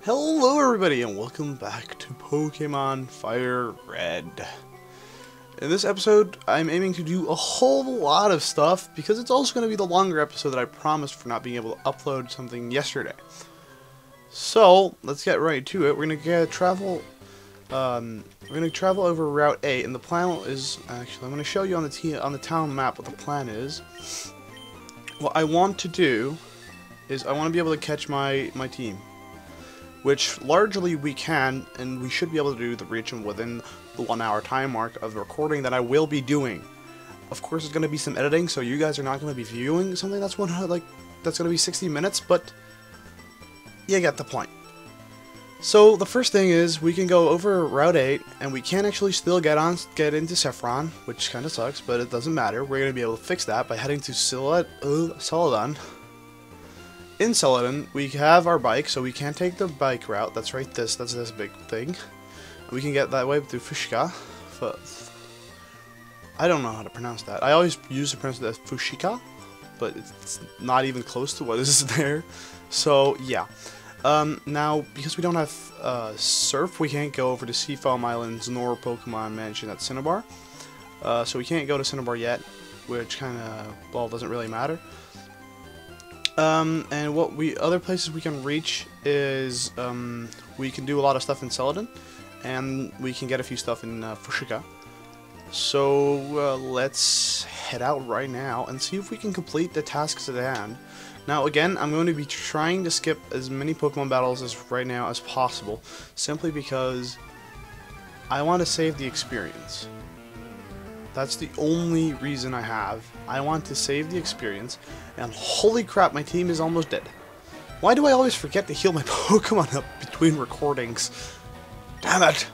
Hello everybody and welcome back to Pokemon Fire Red. In this episode, I'm aiming to do a whole lot of stuff because it's also going to be the longer episode that I promised for not being able to upload something yesterday. So, let's get right to it. We're going to travel over Route 8, and the plan is, actually, I'm going to show you on the town map what the plan is. What I want to do is I want to be able to catch my team, which largely we can, and we should be able to do the region within the 1 hour time mark of the recording that I will be doing. Of course, there's going to be some editing, so you guys are not going to be viewing something that's going to be 60 minutes, but you get the point. So the first thing is we can go over Route 8, and we can actually still get into Saffron, which kind of sucks, but it doesn't matter. We're going to be able to fix that by heading to Celadon. In Celadon, we have our bike, so we can take the bike route. That's right, that's this big thing. We can get that way through Fushika. I don't know how to pronounce that. I always used to pronounce it as Fushika, but it's not even close to what is there. So, yeah. Now, because we don't have Surf, we can't go over to Seafoam Islands nor Pokemon Mansion at Cinnabar. So we can't go to Cinnabar yet, which kind of, well, doesn't really matter. And other places we can reach is, we can do a lot of stuff in Celadon, and we can get a few stuff in Fushika. So, let's head out right now and see if we can complete the tasks at hand. Now, again, I'm going to be trying to skip as many Pokemon battles as right now as possible, simply because I want to save the experience. That's the only reason I have. I want to save the experience, and holy crap, my team is almost dead. Why do I always forget to heal my Pokemon up between recordings? Damn it!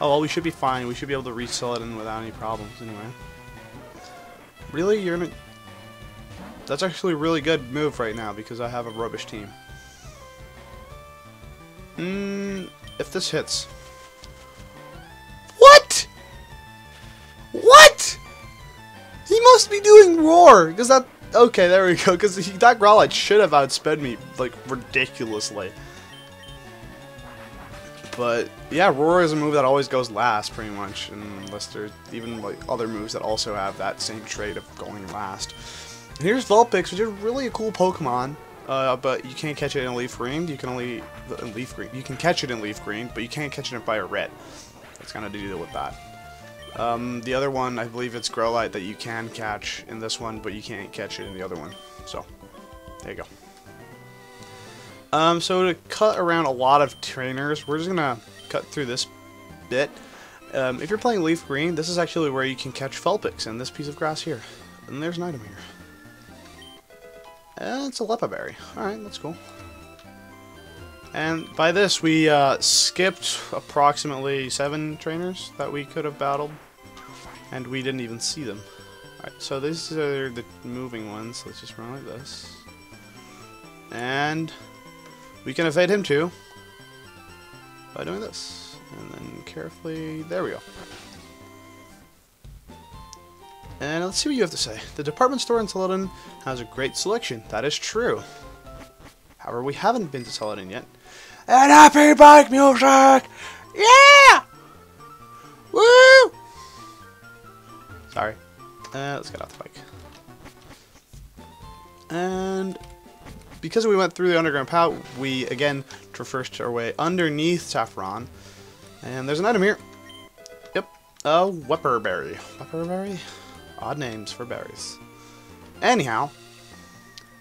Oh well, we should be fine. We should be able to reach Celadon without any problems anyway. Really? You're gonna... That's actually a really good move right now because I have a rubbish team. If this hits... What?! What?! He must be doing Roar! Because that... Okay, there we go. Because that Growlithe should have outsped me, like, ridiculously. But, yeah, Roar is a move that always goes last, pretty much. Unless there's even, like, other moves that also have that same trait of going last. And here's Vulpix, which is really a cool Pokemon. But you can't catch it in Leaf Green. You can only... In Leaf Green. You can catch it in Leaf Green, but you can't catch it in Fire Red. It's kind of to deal with that. The other one, I believe it's Growlithe that you can catch in this one, but you can't catch it in the other one. So, there you go. So to cut around a lot of trainers, we're just gonna cut through this bit. If you're playing Leaf Green, this is actually where you can catch Vulpix in this piece of grass here. And there's an item here. And it's a Leppa Berry. Alright, that's cool. And by this, we skipped approximately 7 trainers that we could have battled, and we didn't even see them. Alright, so these are the moving ones. Let's just run like this. And we can evade him too by doing this. And then carefully, there we go. And let's see what you have to say. The department store in Celadon has a great selection. That is true. However, we haven't been to Celadon yet. And happy bike music! Yeah! Woo! Sorry. Let's get off the bike. And because we went through the underground path, we again traversed our way underneath Saffron. And there's an item here. Yep. A Wepper Berry. Wepper Berry? Odd names for berries. Anyhow.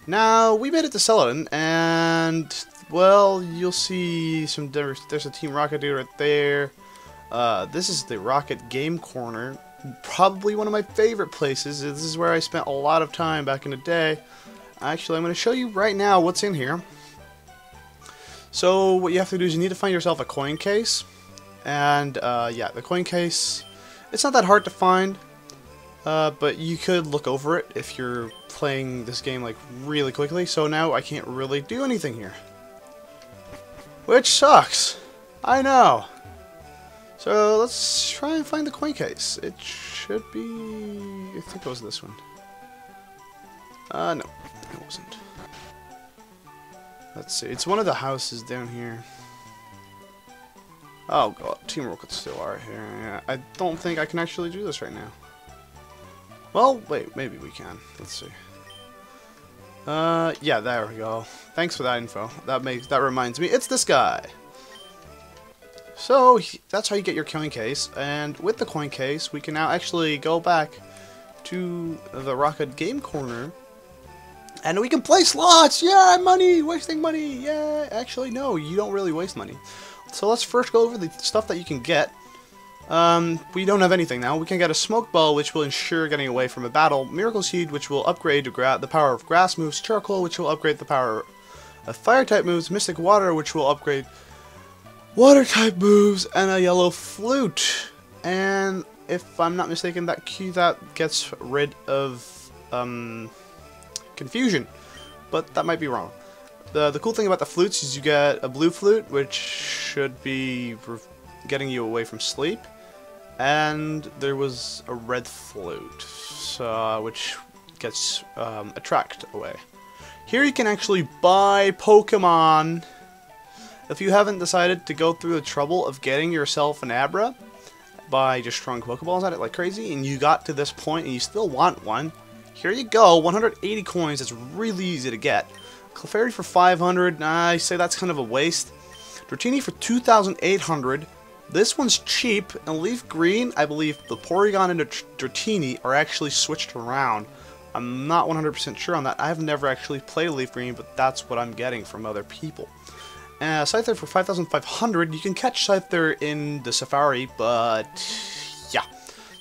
Now, we made it to Celadon, and, well, you'll see there's a Team Rocket dude right there. This is the Rocket Game Corner. Probably one of my favorite places. This is where I spent a lot of time back in the day. Actually, I'm going to show you right now what's in here. So, what you have to do is you need to find yourself a coin case. And, yeah, the coin case, it's not that hard to find. But you could look over it if you're playing this game like really quickly. So now I can't really do anything here, which sucks. I know. So let's try and find the coin case. It should be... I think it was this one. No, it wasn't. Let's see. It's one of the houses down here. Oh god, Team Rocket's still out here. Yeah, I don't think I can actually do this right now. Well, wait, maybe we can. Let's see. Yeah, there we go. Thanks for that info. That reminds me, it's this guy. So that's how you get your coin case, and with the coin case, we can now actually go back to the Rocket Game Corner, and we can play slots. Yeah, money, wasting money. Yeah, actually, no, you don't really waste money. So let's first go over the stuff that you can get. We don't have anything now. We can get a Smoke Ball, which will ensure getting away from a battle. Miracle Seed, which will upgrade the power of grass moves. Charcoal, which will upgrade the power of fire type moves. Mystic Water, which will upgrade water type moves. And a Yellow Flute. And if I'm not mistaken, that gets rid of confusion. But that might be wrong. The cool thing about the flutes is you get a blue flute, which should be getting you away from sleep, and there was a red flute, which gets attract away. Here you can actually buy Pokemon. If you haven't decided to go through the trouble of getting yourself an Abra by just throwing Pokeballs at it like crazy, and you got to this point and you still want one, here you go, 180 coins. It's really easy to get. Clefairy for 500, I say that's kind of a waste. Dratini for 2,800. This one's cheap, and Leaf Green, I believe the Porygon and the Dratini are actually switched around. I'm not 100% sure on that. I have never actually played Leaf Green, but that's what I'm getting from other people. Scyther for 5,500. You can catch Scyther in the Safari, but yeah.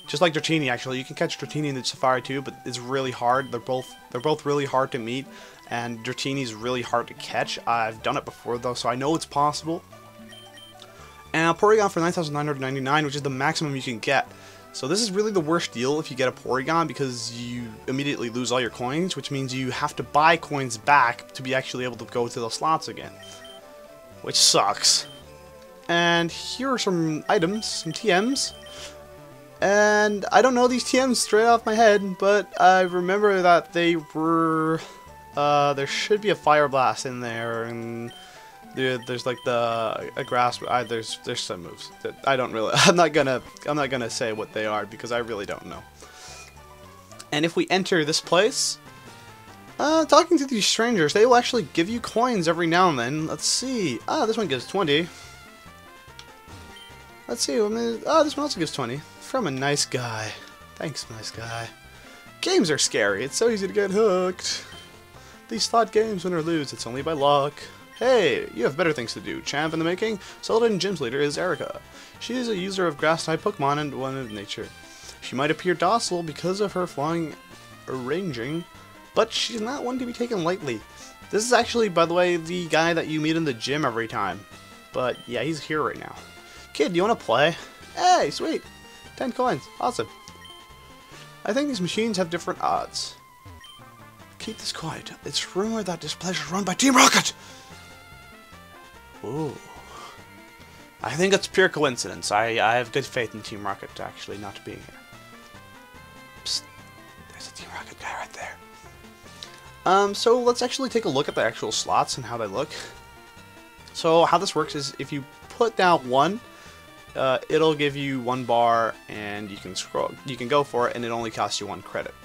Just like Dratini, actually. You can catch Dratini in the Safari too, but it's really hard. They're both really hard to meet, and Dratini's really hard to catch. I've done it before though, so I know it's possible. And Porygon for 9,999, which is the maximum you can get. So this is really the worst deal if you get a Porygon, because you immediately lose all your coins, which means you have to buy coins back to be actually able to go to the slots again, which sucks. And here are some items, some TMs. And I don't know these TMs straight off my head, but I remember that they were, there should be a Fire Blast in there, and there's like a grass. There's some moves that I don't really. I'm not gonna say what they are because I really don't know. And if we enter this place, talking to these strangers, they will actually give you coins every now and then. Let's see. This one gives 20. Let's see. This one also gives 20. From a nice guy. Thanks, nice guy. Games are scary. It's so easy to get hooked. These slot games, win or lose, it's only by luck. Hey, you have better things to do. Champ in the making, Celadon Gym's leader is Erica. She is a user of grass-type Pokemon and one of nature. She might appear docile because of her flying arranging, but she's not one to be taken lightly. This is actually, by the way, the guy that you meet in the gym every time. But yeah, he's here right now. Kid, do you want to play? Hey, sweet. 10 coins. Awesome. I think these machines have different odds. Keep this quiet. It's rumored that this place is run by Team Rocket! Ooh. I think it's pure coincidence. I have good faith in Team Rocket actually not being here. Psst. There's a Team Rocket guy right there. So let's actually take a look at the actual slots and how they look. So how this works is if you put down one, it'll give you 1 bar, and you can scroll. You can go for it, and it only costs you 1 credit.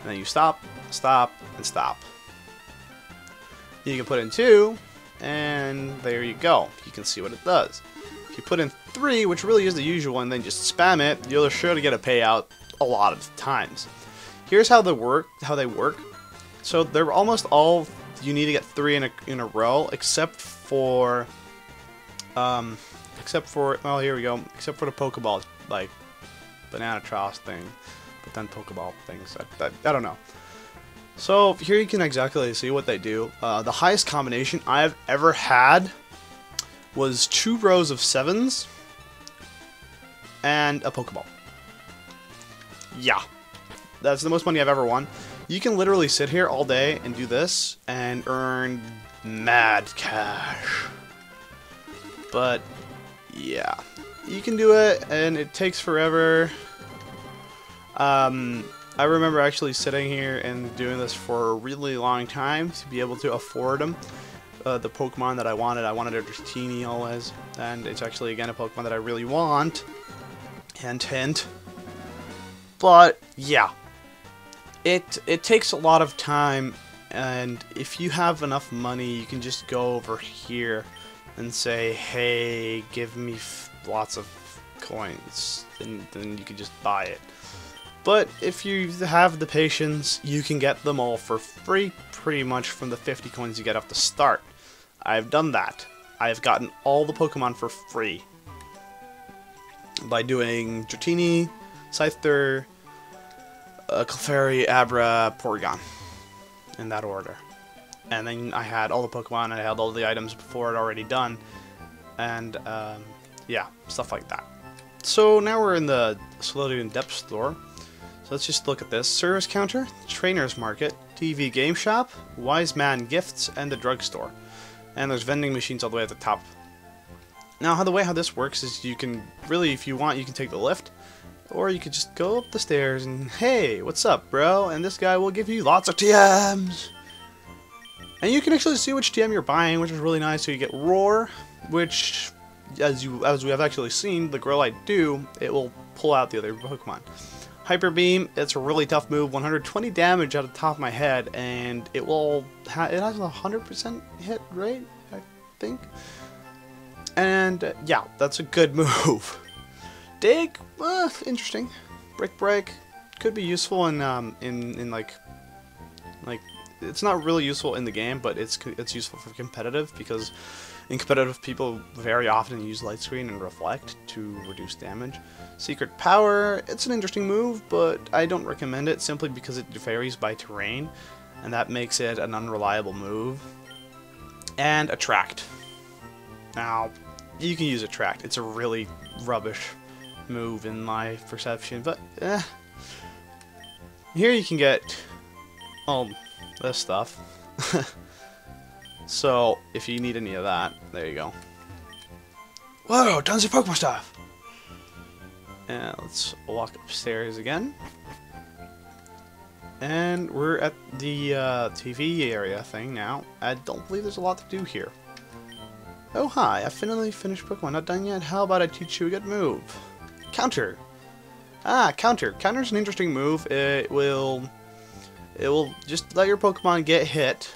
And then you stop, stop, and stop. You can put in 2, and there you go. You can see what it does. If you put in 3, which really is the usual, and then just spam it, you're sure to get a payout a lot of times. Here's how they work. So they're almost all. You need to get 3 in a row, except for. Well, here we go. Except for the Pokeball, like, Banana Tross thing, but then Pokeball things. I don't know. So here you can exactly see what they do. The highest combination I've ever had was 2 rows of 7s and a Pokeball. Yeah, that's the most money I've ever won. You can literally sit here all day and do this and earn mad cash. But yeah, you can do it, and it takes forever. I remember actually sitting here and doing this for a really long time to be able to afford them. The Pokemon that I wanted. I wanted a Dratini always, and it's actually again a Pokemon that I really want. Hint, hint. But yeah, it takes a lot of time, and if you have enough money, you can just go over here and say, "Hey, give me lots of coins," and then you can just buy it. But if you have the patience, you can get them all for free, pretty much from the 50 coins you get off the start. I've done that. I've gotten all the Pokemon for free by doing Dratini, Scyther, Clefairy, Abra, Porygon, in that order. And then I had all the Pokemon, I had all the items before it already done, and yeah, stuff like that. So now we're in the Cerulean Depth store. So let's just look at this. Service counter, Trainer's Market, TV Game Shop, Wise Man Gifts, and the drugstore. And there's vending machines all the way at the top. Now, the way how this works is you can really, if you want, you can take the lift, or you could just go up the stairs and, hey, what's up, bro? And this guy will give you lots of TMs. And you can actually see which TM you're buying, which is really nice. So you get Roar, which, as we have actually seen, the Growlite do, it will pull out the other Pokemon. Hyper Beam, it's a really tough move, 120 damage out of the top of my head, and it will it has a 100% hit rate, I think. And yeah, that's a good move. Dig, interesting. Brick Break could be useful in like it's not really useful in the game, but it's useful for competitive, because in competitive people very often use Light Screen and Reflect to reduce damage. Secret Power, it's an interesting move, but I don't recommend it simply because it varies by terrain, and that makes it an unreliable move. And Attract. Now, you can use Attract. It's a really rubbish move in my perception, but here you can get all this stuff. So, if you need any of that, there you go. Whoa, tons of Pokemon stuff! And let's walk upstairs again. And we're at the TV area thing now. I don't believe there's a lot to do here. Oh hi, I finally finished Pokemon. Not done yet? How about I teach you a good move? Counter! Ah, Counter. Counter's an interesting move. It will just let your Pokemon get hit.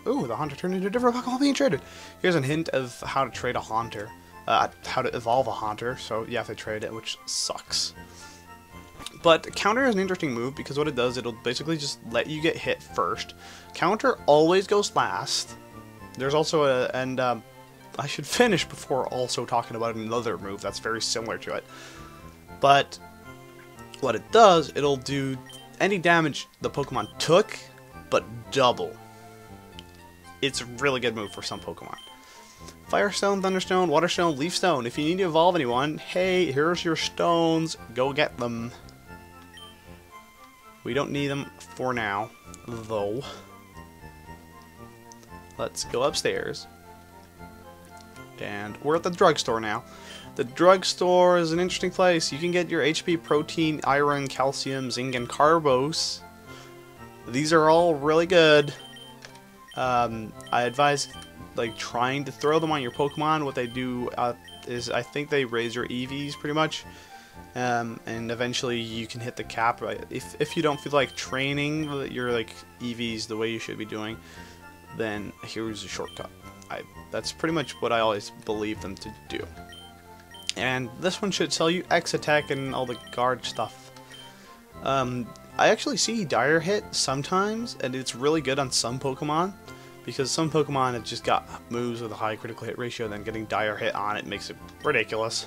Ooh, the Haunter turned into a different Pokemon being traded. Here's a hint of how to trade a Haunter. How to evolve a Haunter, so you have to trade it, which sucks. But Counter is an interesting move because what it does, it'll basically just let you get hit first. Counter always goes last. There's also I should finish before also talking about another move that's very similar to it. But what it does, it'll do any damage the Pokemon took, but double. It's a really good move for some Pokemon. Firestone, Thunderstone, Waterstone, Leafstone. If you need to evolve anyone, hey, here's your stones. Go get them. We don't need them for now, though. Let's go upstairs. And we're at the drugstore now. The drugstore is an interesting place. You can get your HP, protein, iron, calcium, zinc, and carbos. These are all really good. I advise like trying to throw them on your Pokemon. What they do is I think they raise your EVs pretty much, and eventually you can hit the cap. If you don't feel like training your like EVs the way you should be doing, then here's a shortcut. That's pretty much what I always believe them to do. And this one should tell you X attack and all the guard stuff. I actually see Dire Hit sometimes, and it's really good on some Pokemon, because some Pokemon have just got moves with a high critical hit ratio, then getting Dire Hit on it makes it ridiculous.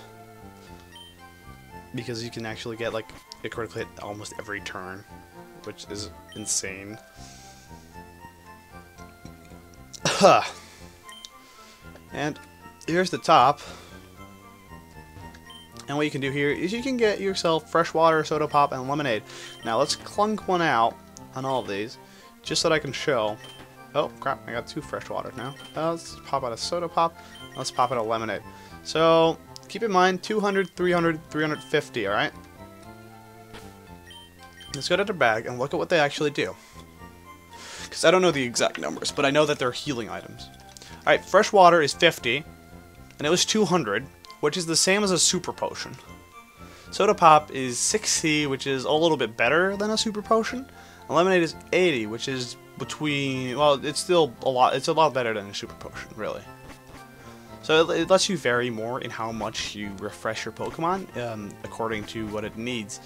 Because you can actually get like a critical hit almost every turn, which is insane. And here's the top. And what you can do here is you can get yourself fresh water, soda pop, and lemonade. Now let's clunk one out on all of these, just so that I can show. Oh crap, I got 2 fresh waters now. Let's pop out a soda pop, let's pop out a lemonade. So keep in mind 200, 300, 350, alright? Let's go to their bag and look at what they actually do. Because I don't know the exact numbers, but I know that they're healing items. Alright, fresh water is 50, and it was 200, which is the same as a super potion. Soda pop is 60, which is a little bit better than a super potion. And lemonade is 80, which is between, well, it's still a lot better than a super potion, really. So it lets you vary more in how much you refresh your Pokemon, according to what it needs.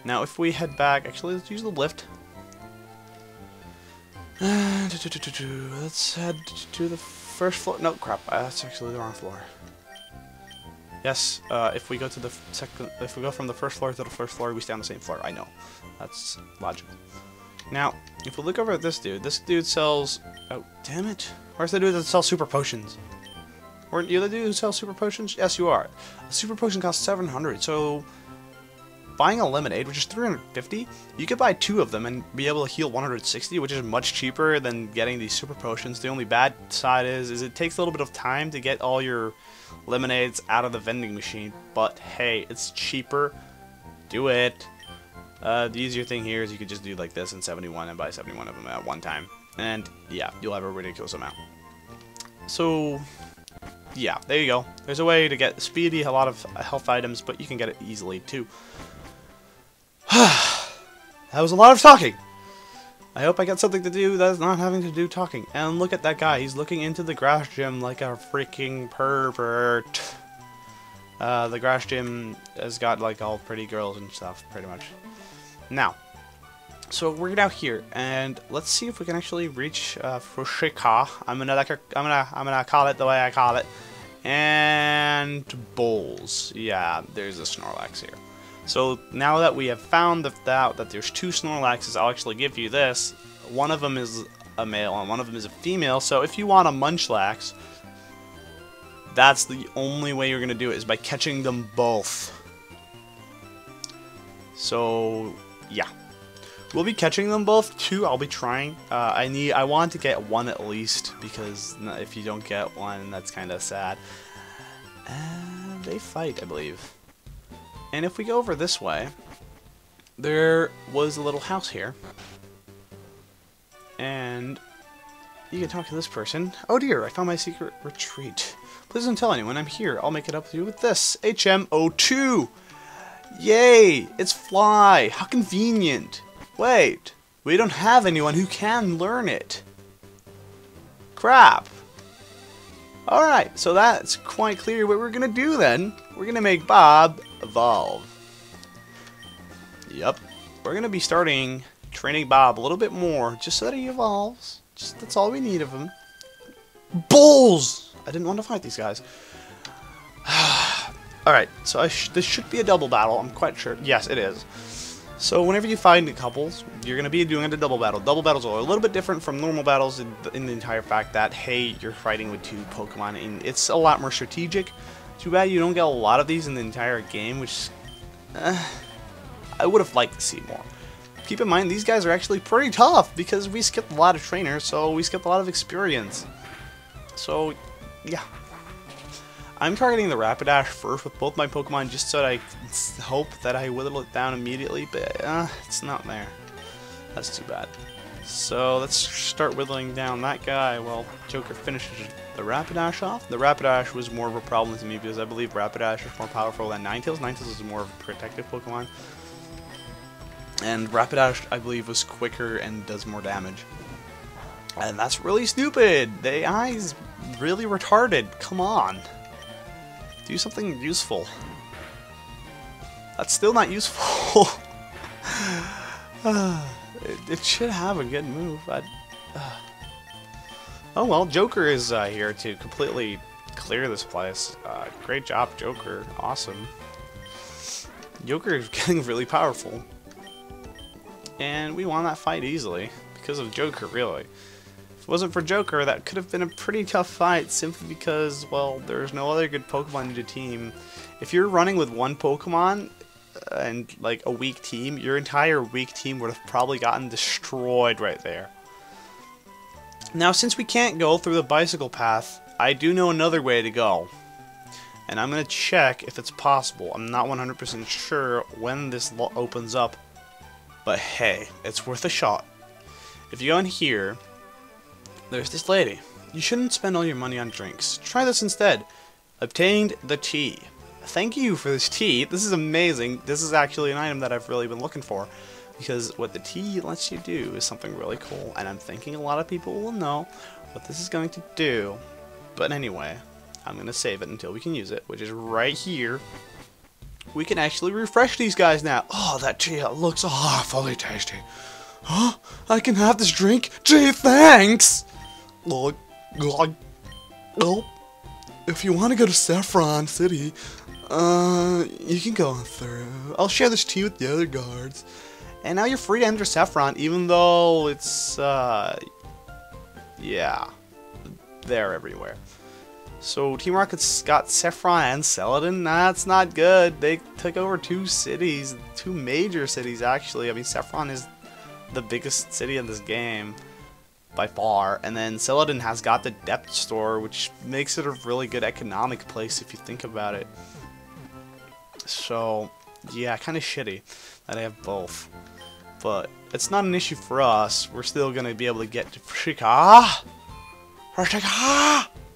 Now, if we head back, actually, let's use the lift. Let's head to the first floor. No, crap, that's actually the wrong floor. Yes, if we go to the if we go from the first floor to the first floor, we stay on the same floor. I know, that's logical. Now, if we look over at this dude sells. Oh, damn it! Where's the dude that sells super potions? Weren't you the dude who sells super potions? Yes, you are. A super potion costs 700, so buying a lemonade, which is 350, you could buy 2 of them and be able to heal 160, which is much cheaper than getting these super potions. The only bad side is it takes a little bit of time to get all your lemonades out of the vending machine, but hey, it's cheaper. Do it. The easier thing here is you could just do like this in 71 and buy 71 of them at one time, and yeah, you'll have a ridiculous amount. So yeah, there you go. There's a way to get speedy, a lot of health items, but you can get it easily too. That was a lot of talking. I hope I get something to do that's not having to do talking. And look at that guy. He's looking into the grass gym like a freaking pervert. The grass gym has got like all pretty girls and stuff, pretty much. Now, so we're now here, and let's see if we can actually reach Fushika. I'm gonna call it the way I call it. And bowls. Yeah, there's a Snorlax here. So now that we have found out that there's 2 Snorlaxes, I'll actually give you this. One of them is a male and one of them is a female. So if you want a Munchlax, that's the only way you're going to do it, is by catching them both. So yeah, we'll be catching them both too. I'll be trying. I want to get one at least, because if you don't get one, that's kind of sad. And they fight, I believe. And if we go over this way, there was a little house here. And you can talk to this person. Oh dear, I found my secret retreat. Please don't tell anyone I'm here. I'll make it up to you with this. HM02! Yay! It's Fly! How convenient! Wait, we don't have anyone who can learn it. Crap! Alright, so that's quite clear what we're gonna do then. We're gonna make Bob evolve. Yep. We're gonna be starting training Bob a little bit more, just so that he evolves. Just that's all we need of him. Bulls! I didn't want to fight these guys. Alright, so this should be a double battle, I'm quite sure. Yes, it is. So whenever you find couples, you're going to be doing a double battle. Double battles are a little bit different from normal battles in the entire fact that, hey, you're fighting with 2 Pokemon, and it's a lot more strategic. Too bad you don't get a lot of these in the entire game, which I would have liked to see more. Keep in mind, these guys are actually pretty tough, because we skipped a lot of trainers, so we skipped a lot of experience. So, yeah. I'm targeting the Rapidash first with both my Pokemon, just so that I hope that I whittle it down immediately, but it's not there. That's too bad. So let's start whittling down that guy while Joker finishes the Rapidash off. The Rapidash was more of a problem to me because I believe Rapidash is more powerful than Ninetales. Ninetales is more of a protective Pokemon. And Rapidash, I believe, was quicker and does more damage. And that's really stupid! The AI is really retarded. Come on. Do something useful. That's still not useful. It should have a good move. Oh well, Joker is here to completely clear this place. Great job, Joker. Awesome. Joker is getting really powerful. And we won that fight easily. Because of Joker, really. If it wasn't for Joker, that could have been a pretty tough fight, simply because, well, there's no other good Pokemon in your team. If you're running with 1 Pokemon and like a weak team, your entire weak team would have probably gotten destroyed right there. Now, since we can't go through the bicycle path, I do know another way to go. And I'm going to check if it's possible. I'm not 100% sure when this opens up, But hey, it's worth a shot. If you go in here, there's this lady. You shouldn't spend all your money on drinks. Try this instead. Obtained the tea. Thank you for this tea. This is amazing. This is actually an item that I've really been looking for. Because what the tea lets you do is something really cool. And I'm thinking a lot of people will know what this is going to do. But anyway, I'm going to save it until we can use it, which is right here. We can actually refresh these guys now. Oh, that tea looks awfully tasty. Huh? I can have this drink? Gee, thanks! Glug, glug. Oh, if you want to go to Saffron City, you can go on through. I'll share this tea with the other guards. And now you're free to enter Saffron, even though it's, yeah, they're everywhere. So Team Rocket's got Saffron and Celadon. That's not good. They took over 2 cities, 2 major cities actually. I mean, Saffron is the biggest city in this game by far, and then Celadon has got the depth store, which makes it a really good economic place if you think about it. So yeah, kind of shitty that I have both, but it's not an issue for us. We're still gonna be able to get to Fushika,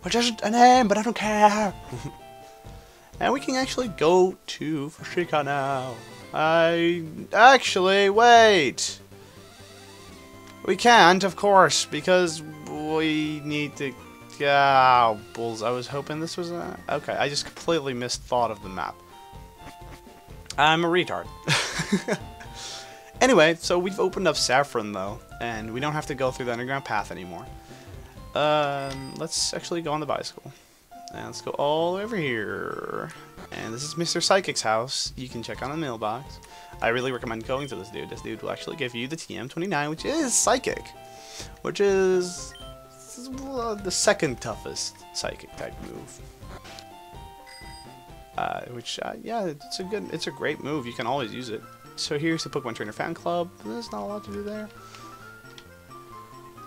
which isn't a name, but I don't care. And we can actually go to Fushika now. Wait. We can't, of course, because we need to... Oh, bulls. I was hoping this was a... Okay, I just completely misthought of the map. I'm a retard. Anyway, so we've opened up Saffron, though, and we don't have to go through the underground path anymore. Let's actually go on the bicycle. And let's go all over here. And this is Mr. Psychic's house. You can check on the mailbox. I really recommend going to this dude. This dude will actually give you the TM29, which is Psychic. Which is the second toughest Psychic type move. Yeah, it's a great move. You can always use it. So here's the Pokemon Trainer Fan Club. There's not a lot to do there.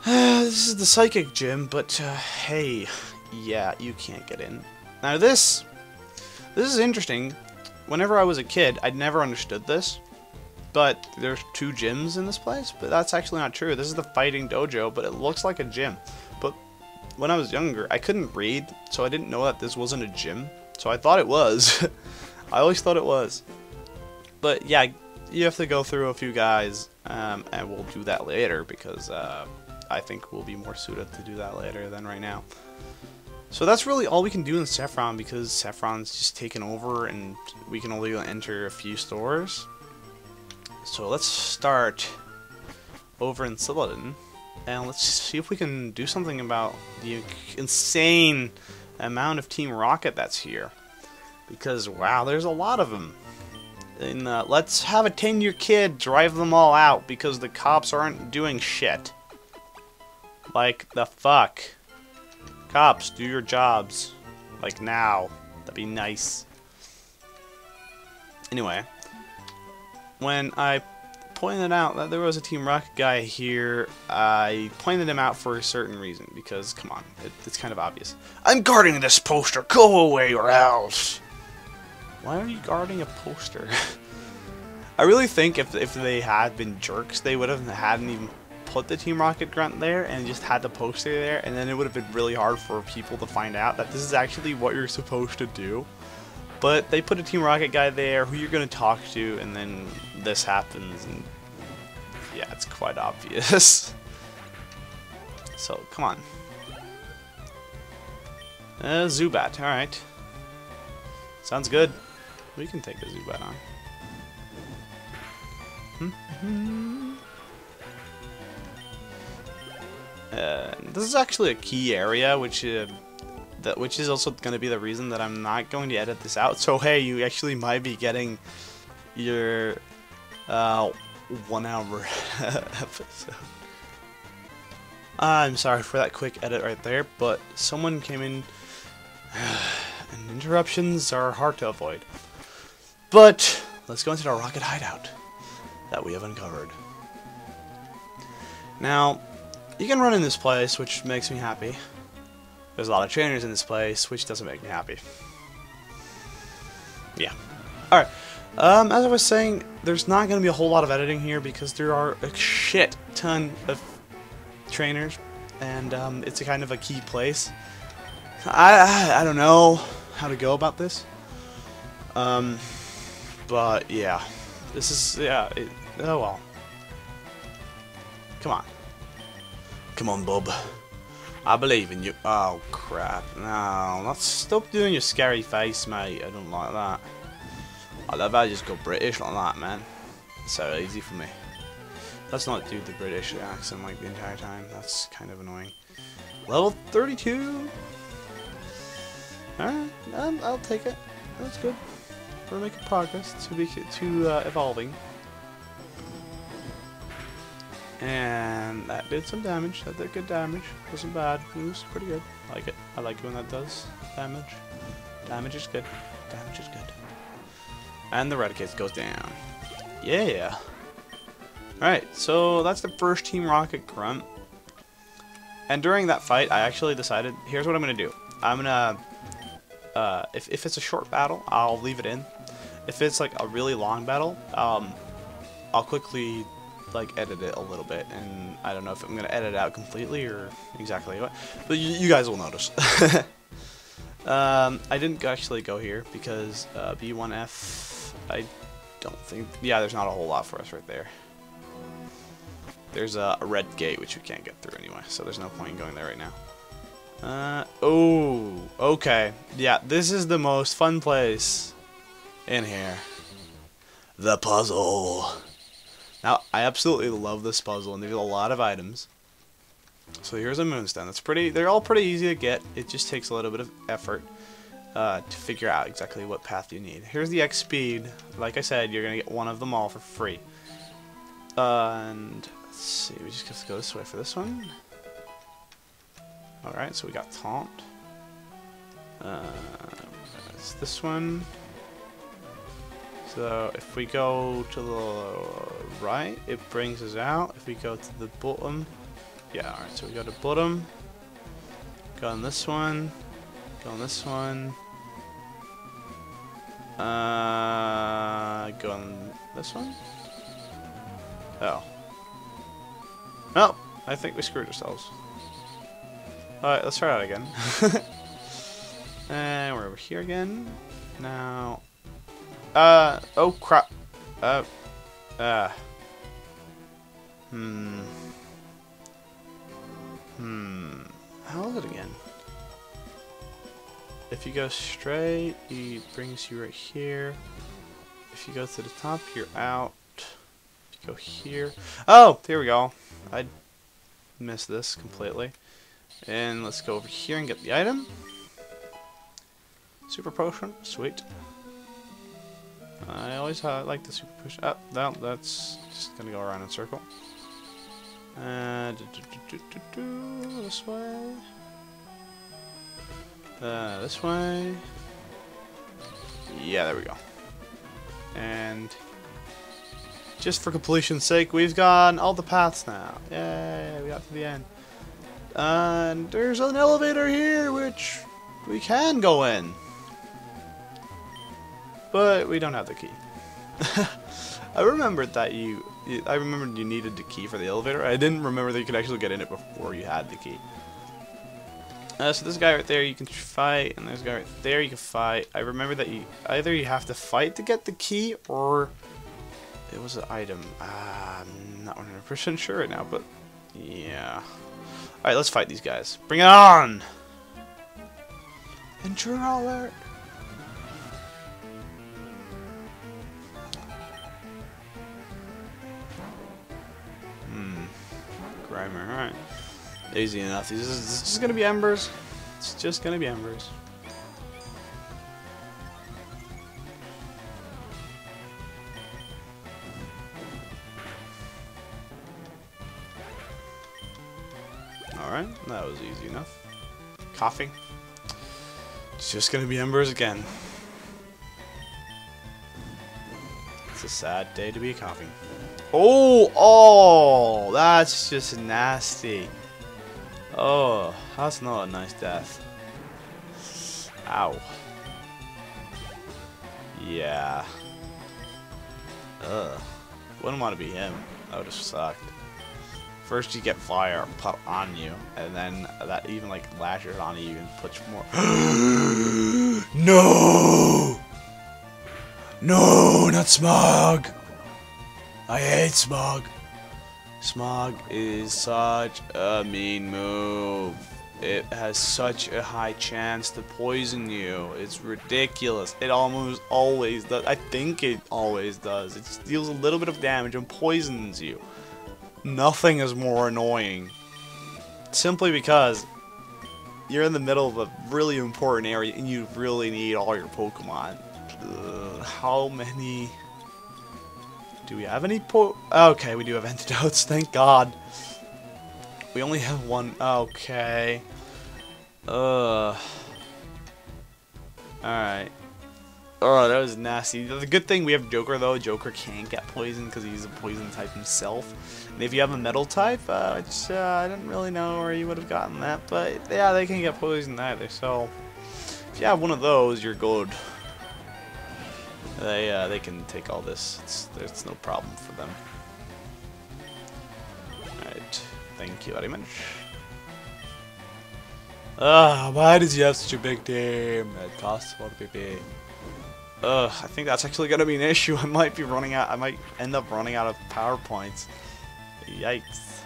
This is the Psychic Gym, but hey, yeah, you can't get in. Now this is interesting. Whenever I was a kid, I'd never understood this, but there's 2 gyms in this place, but that's actually not true. This is the Fighting Dojo, but it looks like a gym. But when I was younger, I couldn't read, so I didn't know that this wasn't a gym, so I thought it was. I always thought it was. But yeah, you have to go through a few guys, and we'll do that later, because I think we'll be more suited to do that later than right now. So that's really all we can do in Saffron, because Saffron's just taken over and we can only enter a few stores. So let's start over in Celadon and let's see if we can do something about the insane amount of Team Rocket that's here. Because wow, there's a lot of them. And let's have a 10-year kid drive them all out because the cops aren't doing shit. Like the fuck. Cops, do your jobs. Like now. That'd be nice. Anyway. When I pointed out that there was a Team Rocket guy here, I pointed him out for a certain reason. Because, come on, it's kind of obvious. I'm guarding this poster. Go away or else. Why are you guarding a poster? I really think if they had been jerks, they would have hadn't even put the Team Rocket grunt there and just had the poster there, and then it would have been really hard for people to find out that this is actually what you're supposed to do. But they put a Team Rocket guy there who you're going to talk to, and then this happens, and yeah, it's quite obvious. So, come on. Zubat, alright. Sounds good. We can take the Zubat on. This is actually a key area, which is also going to be the reason that I'm not going to edit this out. So hey, you actually might be getting your 1 hour episode. I'm sorry for that quick edit right there, but someone came in, and interruptions are hard to avoid. But let's go into the Rocket hideout that we have uncovered. Now, you can run in this place, which makes me happy. There's a lot of trainers in this place, which doesn't make me happy. Yeah. Alright, as I was saying, there's not going to be a whole lot of editing here because there are a shit ton of trainers, and it's a kind of a key place. I don't know how to go about this, but yeah, this is, yeah, oh well. Come on. Come on, bub. I believe in you. Oh, crap. No, stop doing your scary face, mate. I don't like that. I love how you just go British like that, man. It's so easy for me. Let's not do the British accent like the entire time. That's kind of annoying. Level 32. Alright, I'll take it. That's good. We're making progress to evolving. And that did some damage. That did good damage. Wasn't bad. It was pretty good. I like it. I like it when that does damage. Damage is good. Damage is good. And the Raticates goes down. Yeah. Alright, so that's the first Team Rocket grunt. And during that fight, I actually decided, here's what I'm going to do. I'm going to, if it's a short battle, I'll leave it in. If it's like a really long battle, I'll quickly like edit it a little bit, and I don't know if I'm gonna edit it out completely or exactly what, but you guys will notice. I didn't actually go here because B1F, I don't think, yeah, there's not a whole lot for us right there. There's a red gate which we can't get through anyway, so there's no point in going there right now. Oh, okay, yeah, this is the most fun place in here. The puzzle. Now, I absolutely love this puzzle, and there's a lot of items. So here's a moonstone. They're all pretty easy to get. It just takes a little bit of effort to figure out exactly what path you need. Here's the X speed. Like I said, you're gonna get one of them all for free. And let's see, we just have to go this way for this one. Alright, so we got taunt. It's this one. So if we go to the right, it brings us out. If we go to the bottom, yeah, alright, so we go to bottom, go on this one, go on this one, go on this one. Oh. Oh, I think we screwed ourselves. Alright, let's try that again. And we're over here again. Now, oh crap. How is it again? If you go straight, he brings you right here. If you go to the top, you're out. If you go here. Oh, here we go. I missed this completely. And let's go over here and get the item. Super potion, sweet. I always like the super potion. Oh, no, that's just gonna go around in a circle. This way. This way. Yeah, there we go. And just for completion's sake, we've got all the paths now. Yay, we got to the end. And there's an elevator here, which we can go in. But we don't have the key. I remembered that I remembered you needed the key for the elevator. I didn't remember that you could actually get in it before you had the key. So this guy right there you can fight, and there's a guy right there you can fight. I remember that either you have to fight to get the key, or it was an item. I'm not 100% sure right now, but yeah. Alright, let's fight these guys. Bring it on! Intruder alert! Grimer, alright. Easy enough. This is just gonna be embers. It's just gonna be embers. Alright, that was easy enough. Coughing. It's just gonna be embers again. It's a sad day to be coughing. Oh, that's just nasty. Oh, that's not a nice death. Ow. Yeah. Ugh. Wouldn't want to be him. That would have sucked. First you get fire put on you, and then that even like lashes on you and puts more. No! No, not Smog! I hate Smog. Smog is such a mean move. It has such a high chance to poison you. It's ridiculous. It almost always does. I think it always does. It deals a little bit of damage and poisons you. Nothing is more annoying. Simply because you're in the middle of a really important area and you really need all your Pokemon. How many... Do we have any Okay, we do have antidotes, thank God. We only have one. Okay. Alright. Oh, that was nasty. The good thing we have Joker, though. Joker can't get poisoned because he's a poison type himself. And if you have a metal type, I didn't really know where you would have gotten that. But, yeah, they can get poisoned either. So, if you have one of those, you're good. They can take all this. There's no problem for them. Alright. Thank you very much. Why does he have such a big team? It costs a lot of PP. I think that's actually gonna be an issue. I might be running out. I might end up running out of PowerPoints. Yikes.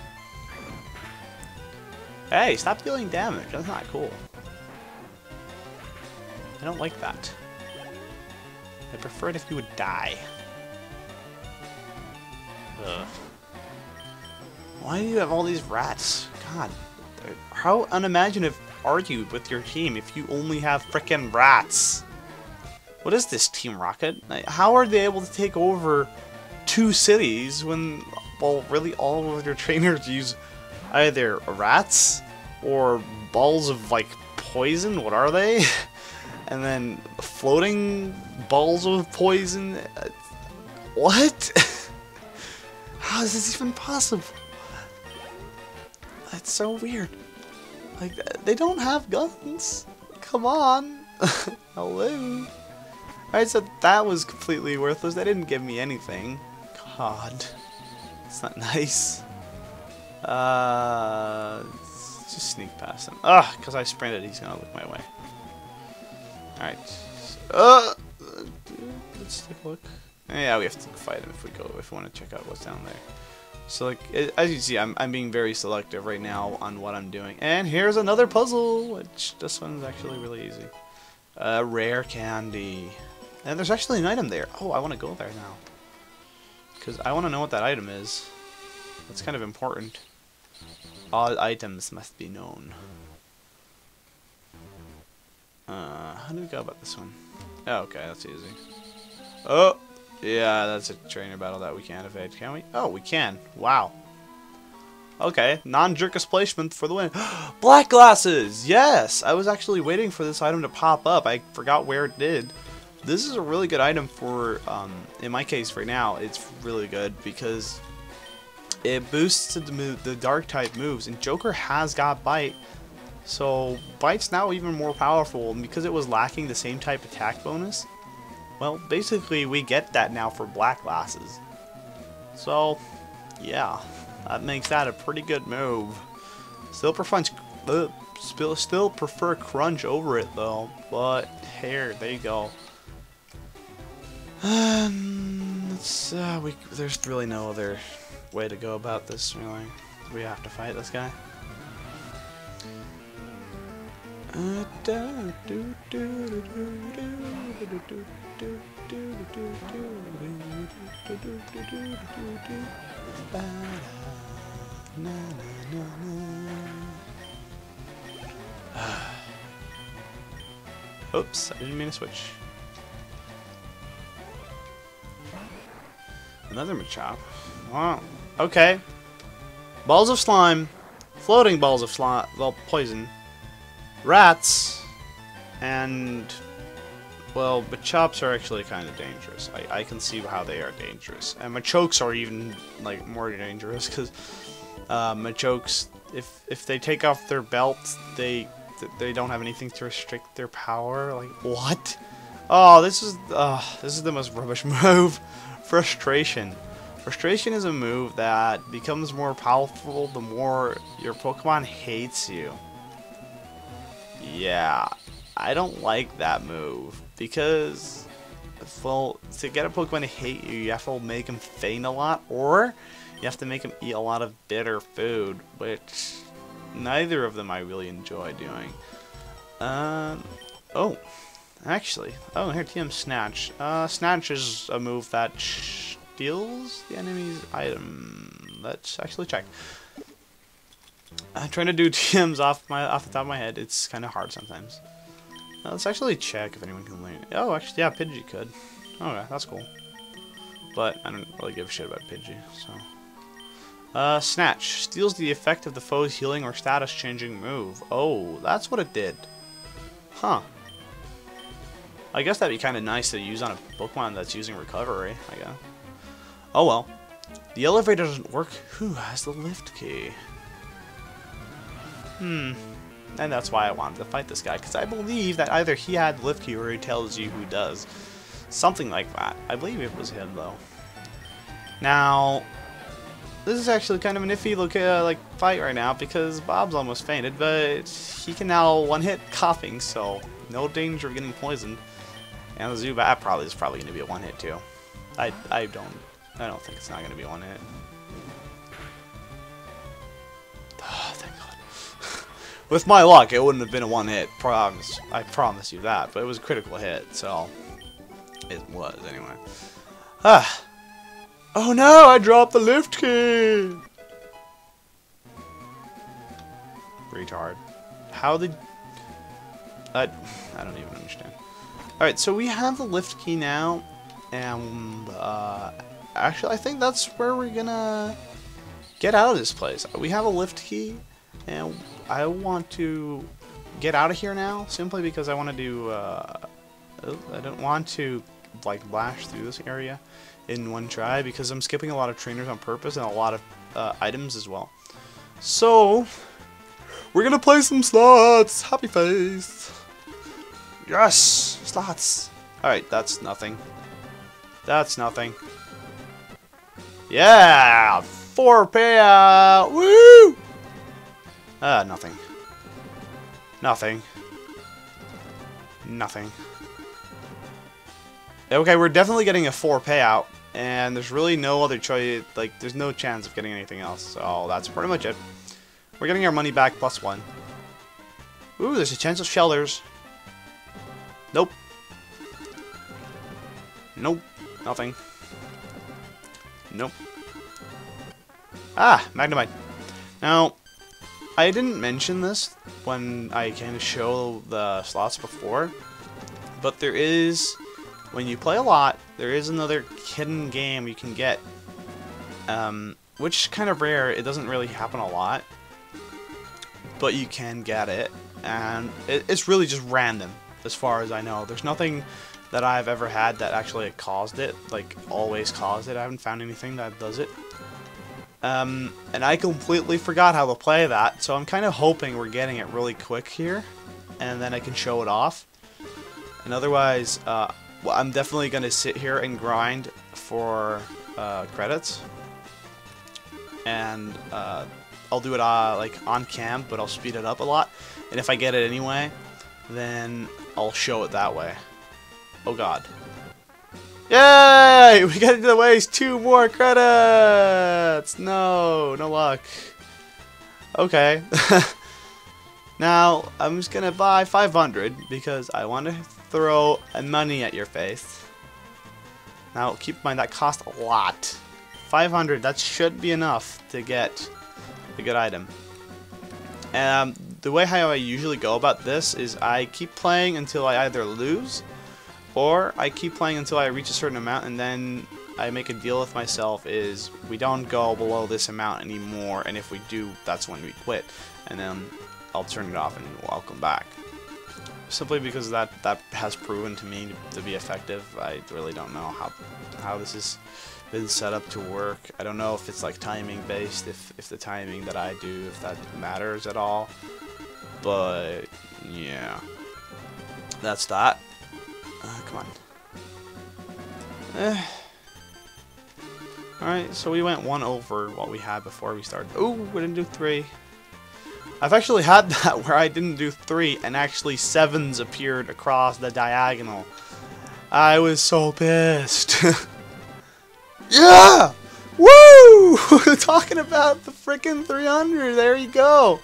Hey, stop dealing damage. That's not cool. I don't like that. I prefer it if you would die. Ugh. Why do you have all these rats? God, how unimaginative are you with your team if you only have frickin' rats? What is this, Team Rocket? How are they able to take over 2 cities when, well, really all of their trainers use either rats or balls of, like, poison? What are they? And then floating balls of poison? What? How is this even possible? That's so weird. Like, they don't have guns. Come on. Hello. Alright, so that was completely worthless. They didn't give me anything. God. It's not nice. Just sneak past him. Ugh, because I sprinted, he's gonna look my way. Alright. Let's take a look. Yeah, we have to fight him if we want to check out what's down there. So, like, as you can see, I'm being very selective right now on what I'm doing. And here's another puzzle, which this one's actually really easy. Rare candy. And there's actually an item there. Oh, I want to go there now. Because I want to know what that item is. That's kind of important. All items must be known. How do we go about this one? Oh, okay, that's easy. Oh! Yeah, that's a trainer battle that we can't evade, can we? Oh, we can. Wow. Okay, non-jerkus placement for the win. Black glasses! Yes! I was actually waiting for this item to pop up. I forgot where it did. This is a really good item for, in my case right now, it's really good because it boosts the dark type moves, and Joker has got Bite. So, Bite's now even more powerful, and because it was lacking the same type attack bonus, well, basically, we get that now for Black Glasses. So, yeah, that makes that a pretty good move. Still prefer Crunch over it, though. But, here, there you go. There's really no other way to go about this, really. We have to fight this guy. Oops, I didn't mean to switch. Another Machop. Wow. Okay. Balls of slime. Floating balls of slime. Well, poison. Rats. And, well, Machops are actually kind of dangerous. I can see how they are dangerous. And Machokes are even, like, more dangerous, because Machokes, if they take off their belt, they don't have anything to restrict their power. Like, what? Oh, this is the most rubbish move. Frustration. Frustration is a move that becomes more powerful the more your Pokemon hates you. Yeah, I don't like that move because, well, to get a Pokemon to hate you, you have to make him faint a lot, or you have to make him eat a lot of bitter food, which neither of them I really enjoy doing. Oh, actually, here, TM Snatch. Snatch is a move that steals the enemy's item. Let's actually check. I'm trying to do TMs off the top of my head. It's kind of hard sometimes. Let's actually check if anyone can learn. Oh, actually, yeah, Pidgey could. Okay, that's cool. But I don't really give a shit about Pidgey, so. Snatch. Steals the effect of the foe's healing or status changing move. Oh, that's what it did. Huh. I guess that'd be kind of nice to use on a Pokemon that's using recovery, I guess. Oh well. The elevator doesn't work. Who has the lift key? And that's why I wanted to fight this guy, because I believe that either he had the lift key or he tells you who does. Something like that. I believe it was him, though. Now, this is actually kind of an iffy fight right now, because Bob's almost fainted, but he can now one-hit coughing, so no danger of getting poisoned. And the Zubat is probably going to be a one-hit, too. I don't think it's not going to be a one-hit. Oh, thank God. With my luck, it wouldn't have been a one-hit. I promise you that. But it was a critical hit, so it was anyway. Ah! Oh no! I dropped the lift key. Retard. How did? I don't even understand. All right, so we have the lift key now, and actually, I think that's where we're gonna get out of this place. We have a lift key, and I want to get out of here now, simply because I want to do, I don't want to, like, blast through this area in one try, because I'm skipping a lot of trainers on purpose, and a lot of items as well. So, we're gonna play some slots! Happy face! Yes! Slots! Alright, that's nothing. That's nothing. Yeah! 4 payout! Woo! Nothing. Nothing. Nothing. Okay, we're definitely getting a 4 payout, and there's really no other choice, like, there's no chance of getting anything else, so that's pretty much it. We're getting our money back +1. Ooh, there's a chance of Shellers. Nope. Nope. Nothing. Nope. Ah, Magnemite. Now, I didn't mention this when I kind of show the slots before, but there is, when you play a lot, there is another hidden game you can get, which is kind of rare. It doesn't really happen a lot, but you can get it, and it's really just random, as far as I know. There's nothing that I've ever had that actually caused it, like always caused it. I haven't found anything that does it. And I completely forgot how to play that, so I'm kind of hoping we're getting it really quick here, and then I can show it off. And otherwise, well, I'm definitely going to sit here and grind for credits, and I'll do it like on cam, but I'll speed it up a lot, and if I get it anyway, then I'll show it that way. Oh god. Yay! We got into the waste 2 more credits! No, no luck. Okay. Now, I'm just gonna buy 500 because I want to throw money at your face. Now, keep in mind that cost a lot. 500, that should be enough to get a good item. The way how I usually go about this is I keep playing until I either lose, or I keep playing until I reach a certain amount, and then I make a deal with myself is we don't go below this amount anymore, and if we do, that's when we quit, and then I'll turn it off and I'll come back. Simply because that has proven to me to be effective. I really don't know how this has been set up to work. I don't know if it's like timing based, if the timing that I do, if that matters at all. But yeah, that's that. Come on. Alright, so we went 1 over what we had before we started. Ooh, we didn't do 3. I've actually had that where I didn't do 3 and actually 7s appeared across the diagonal. I was so pissed. Yeah! Woo! Talking about the frickin' 300. There you go.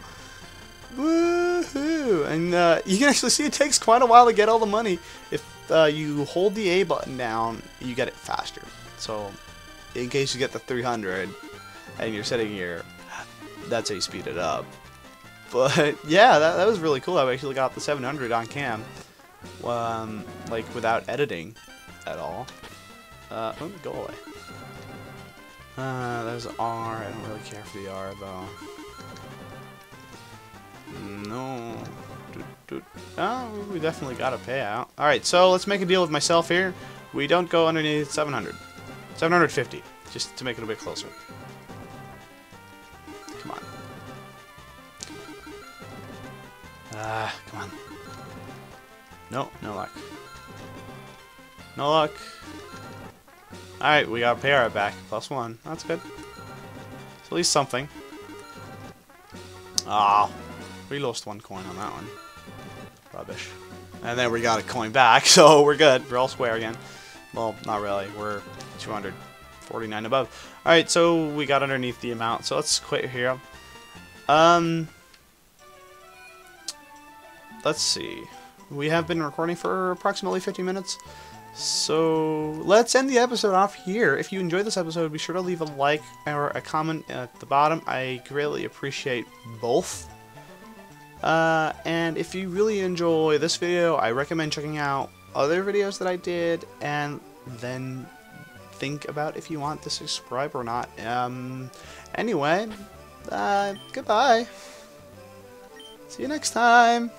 Woohoo! And you can actually see it takes quite a while to get all the money. If you hold the A button down, you get it faster. So, in case you get the 300 and you're sitting here, that's how you speed it up. But yeah, that was really cool. I actually got the 700 on cam, like without editing at all. Oh, go away. There's R. I don't really care for the R though. No. Oh, we definitely got a payout. Alright, so let's make a deal with myself here. We don't go underneath 700. 750, just to make it a bit closer. Come on. Come on. No, no luck. No luck. Alright, we got a payout back. +1. That's good. It's at least something. Ah. We lost 1 coin on that one. Rubbish. And then we got a coin back, so we're good. We're all square again. Well, not really. We're 249 above. Alright, so we got underneath the amount. So let's quit here. Let's see. We have been recording for approximately 50 minutes. So let's end the episode off here. If you enjoyed this episode, be sure to leave a like or a comment at the bottom. I greatly appreciate both. And if you really enjoy this video, I recommend checking out other videos that I did, and then think about if you want to subscribe or not. Anyway, goodbye. See you next time.